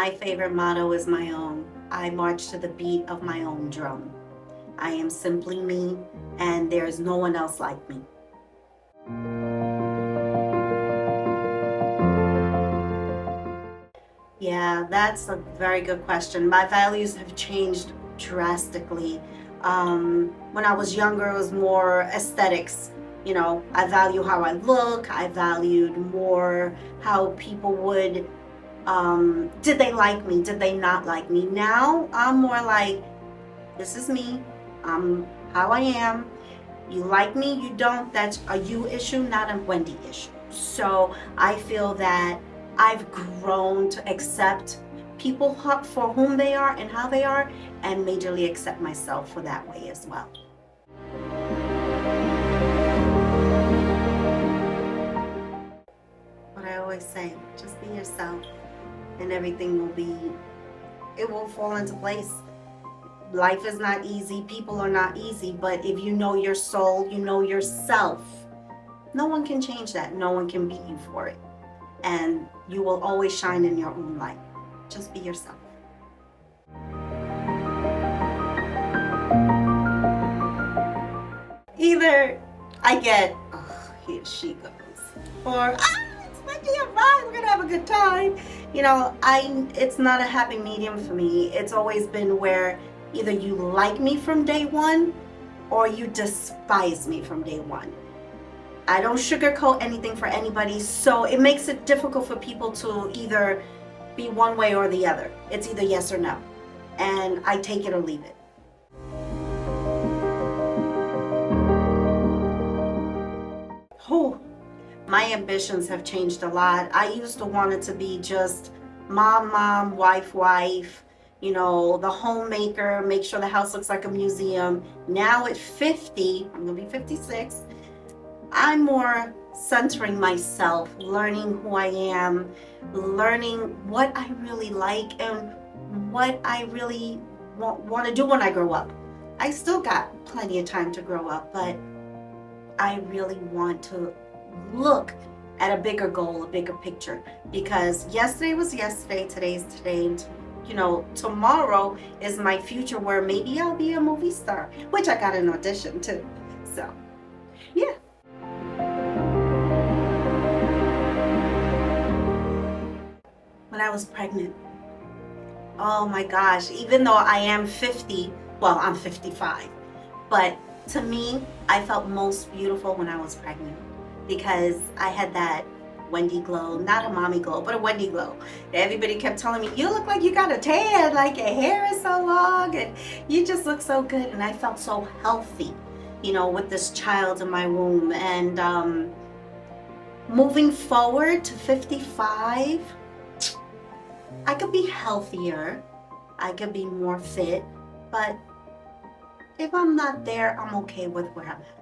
My favorite motto is my own. I march to the beat of my own drum. I am simply me, and there is no one else like me. Yeah, that's a very good question. My values have changed drastically. When I was younger, it was more aesthetics. I value how I look. I valued more how people would, did they like me? Did they not like me? Now I'm more like, this is me. I'm how I am. You like me, you don't, that's a you issue, not a Wendy issue. So I feel that I've grown to accept people for whom they are and how they are, and majorly accept myself for that way as well. What I always say, just be yourself and everything it will fall into place. Life is not easy, people are not easy, but if you know your soul, you know yourself, no one can change that. No one can beat you for it. And you will always shine in your own light. Just be yourself. Either I get, oh, here she goes, or it's Wendy, I'm fine, we're gonna have a good time. It's not a happy medium for me. It's always been where either you like me from day one or you despise me from day one. I don't sugarcoat anything for anybody, so it makes it difficult for people to either be one way or the other. It's either yes or no, and I take it or leave it. Oh, my ambitions have changed a lot. I used to want it to be just mom, wife, the homemaker, make sure the house looks like a museum. Now at 50, I'm gonna be 56, I'm more centering myself, learning who I am, learning what I really like and what I really want to do when I grow up. I still got plenty of time to grow up, but I really want to look at a bigger goal, a bigger picture, because yesterday was yesterday, today's today, and tomorrow is my future where maybe I'll be a movie star, which I got an audition too. So, yeah. When I was pregnant, oh my gosh, even though I am 50, well, I'm 55, but to me, I felt most beautiful when I was pregnant because I had that Wendy glow, not a mommy glow, but a Wendy glow. Everybody kept telling me, you look like you got a tan, like your hair is so long and you just look so good. And I felt so healthy, with this child in my womb. And moving forward to 55, I could be healthier, I could be more fit, but if I'm not there, I'm okay with where I'm at.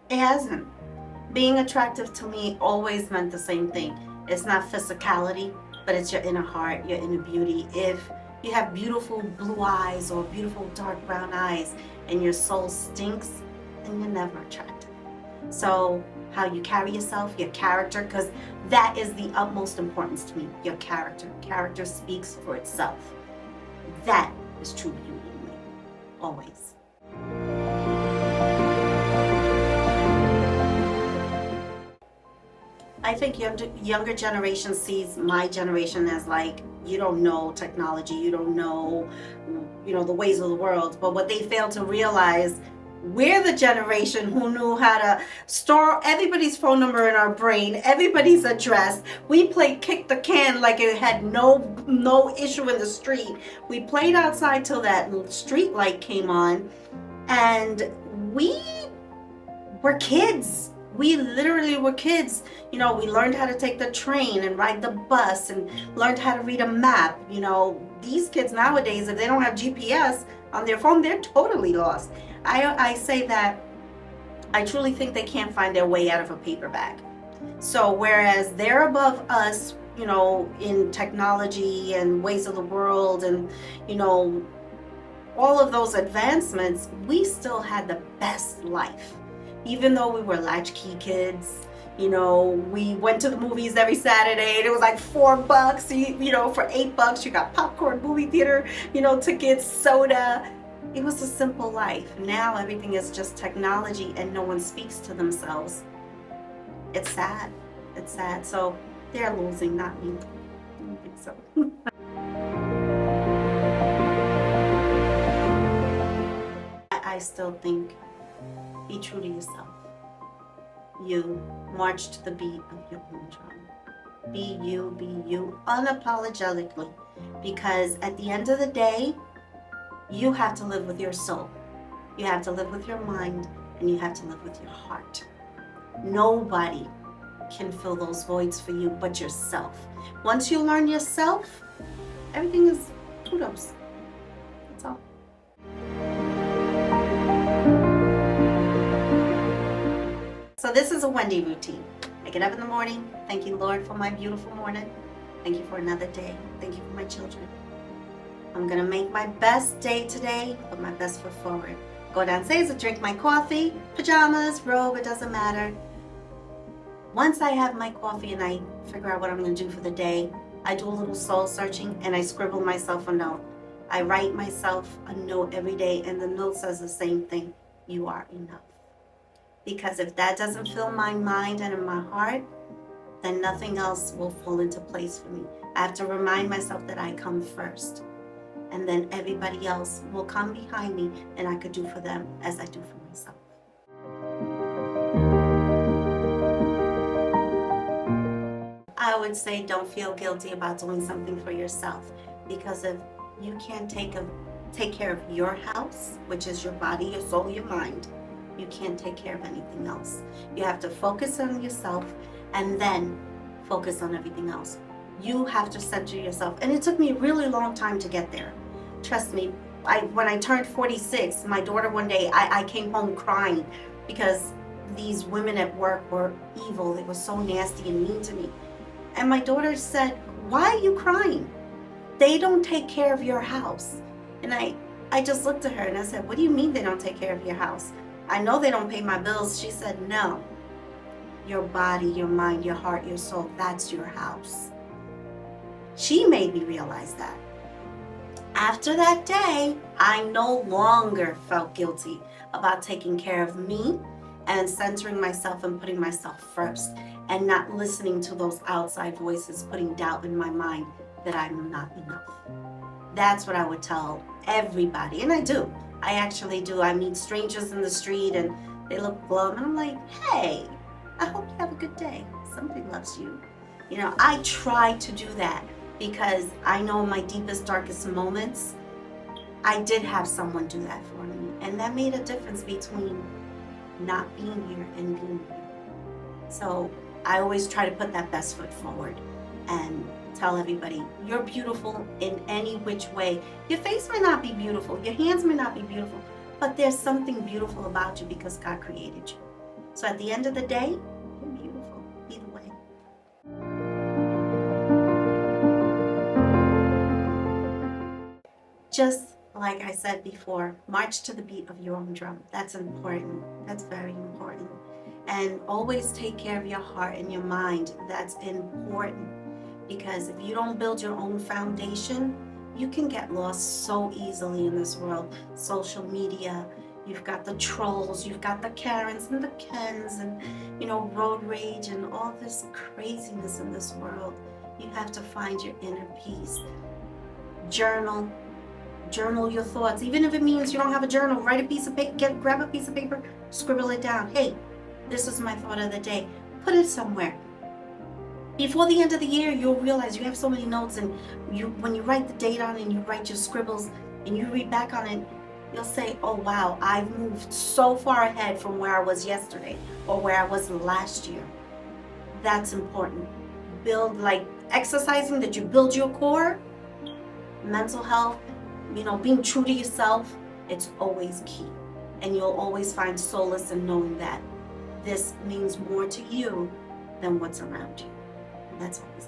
It hasn't. Being attractive to me always meant the same thing. It's not physicality, but it's your inner heart, your inner beauty. If you have beautiful blue eyes or beautiful dark brown eyes and your soul stinks, then you're never attractive. So how you carry yourself, your character, because that is the utmost importance to me, your character. Character speaks for itself. That is true beauty to me, always. I think younger generation sees my generation as like, you don't know technology, you don't know, the ways of the world. But what they fail to realize, we're the generation who knew how to store everybody's phone number in our brain, everybody's address. We played kick the can like it had no issue in the street. We played outside till that street light came on, and we were kids. We literally were kids. We learned how to take the train and ride the bus and learned how to read a map. These kids nowadays, if they don't have GPS on their phone, they're totally lost. I say that I truly think they can't find their way out of a paper bag. So whereas they're above us, in technology and ways of the world and, all of those advancements, we still had the best life. Even though we were latchkey kids, We went to the movies every Saturday, and it was like $4. For $8, you got popcorn, movie theater, tickets, soda. It was a simple life. Now everything is just technology, and no one speaks to themselves. It's sad. It's sad. So they're losing, not me. I don't think so. I still think, be true to yourself. You march to the beat of your own drum. Be you unapologetically. Because at the end of the day, you have to live with your soul. You have to live with your mind, and you have to live with your heart. Nobody can fill those voids for you but yourself. Once you learn yourself, everything is kudos. That's all. So this is a Wendy routine. I get up in the morning, thank you, Lord, for my beautiful morning. Thank you for another day. Thank you for my children. I'm gonna make my best day today, put my best foot forward. Go downstairs and drink my coffee, pajamas, robe, it doesn't matter. Once I have my coffee and I figure out what I'm gonna do for the day, I do a little soul searching and I scribble myself a note. I write myself a note every day, and the note says the same thing: you are enough. Because if that doesn't fill my mind and in my heart, then nothing else will fall into place for me. I have to remind myself that I come first, and then everybody else will come behind me, and I could do for them as I do for myself. I would say don't feel guilty about doing something for yourself, because if you can't take care of your house, which is your body, your soul, your mind, you can't take care of anything else. You have to focus on yourself and then focus on everything else. You have to center yourself. And it took me a really long time to get there. Trust me, when I turned 46, my daughter one day, I came home crying because these women at work were evil. They were so nasty and mean to me. And my daughter said, "Why are you crying? They don't take care of your house." And I just looked at her and I said, "What do you mean they don't take care of your house? I know they don't pay my bills." She said, "No. Your body, your mind, your heart, your soul, that's your house." She made me realize that. After that day, I no longer felt guilty about taking care of me and centering myself and putting myself first, and not listening to those outside voices putting doubt in my mind that I'm not enough. That's what I would tell everybody, and I do. I actually do. I meet strangers in the street and they look glum, and I'm like, "Hey, I hope you have a good day. Somebody loves you." I try to do that because I know in my deepest, darkest moments, I did have someone do that for me, and that made a difference between not being here and being here. So I always try to put that best foot forward and tell everybody, you're beautiful in any which way. Your face may not be beautiful, your hands may not be beautiful, but there's something beautiful about you because God created you. So at the end of the day, you're beautiful either way. Just like I said before, march to the beat of your own drum. That's important. That's very important. And always take care of your heart and your mind. That's important. Because if you don't build your own foundation, you can get lost so easily in this world. Social media, you've got the trolls, you've got the Karens and the Kens, and road rage and all this craziness in this world. You have to find your inner peace. Journal your thoughts. Even if it means you don't have a journal, write a piece of paper, grab a piece of paper, scribble it down. Hey, this is my thought of the day. Put it somewhere. Before the end of the year, you'll realize you have so many notes, and when you write the date on it and you write your scribbles and you read back on it, you'll say, "Oh wow, I've moved so far ahead from where I was yesterday or where I was last year." That's important. Build, like exercising, that you build your core. Mental health, being true to yourself, it's always key. And you'll always find solace in knowing that this means more to you than what's around you. That's always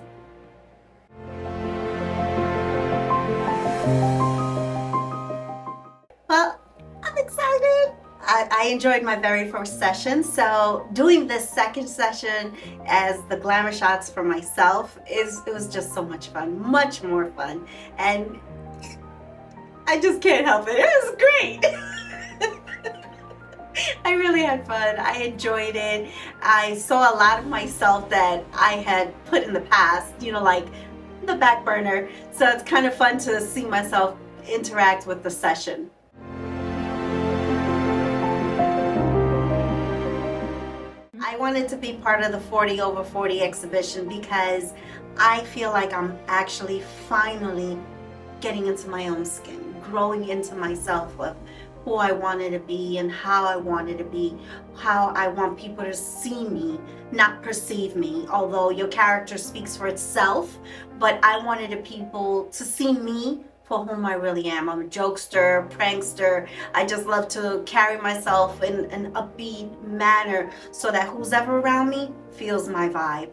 Well, I'm excited. I enjoyed my very first session, so doing this second session as the glamour shots for myself it was just so much fun, much more fun, and I just can't help it. It was great. I really had fun. I enjoyed it. I saw a lot of myself that I had put in the past, like the back burner. So it's kind of fun to see myself interact with the session. I wanted to be part of the 40 over 40 exhibition because I feel like I'm actually finally getting into my own skin, growing into myself of who I wanted to be and how I wanted to be, how I want people to see me, not perceive me, although your character speaks for itself, but I wanted people to see me for whom I really am. I'm a jokester, prankster. I just love to carry myself in an upbeat manner so that who's ever around me feels my vibe.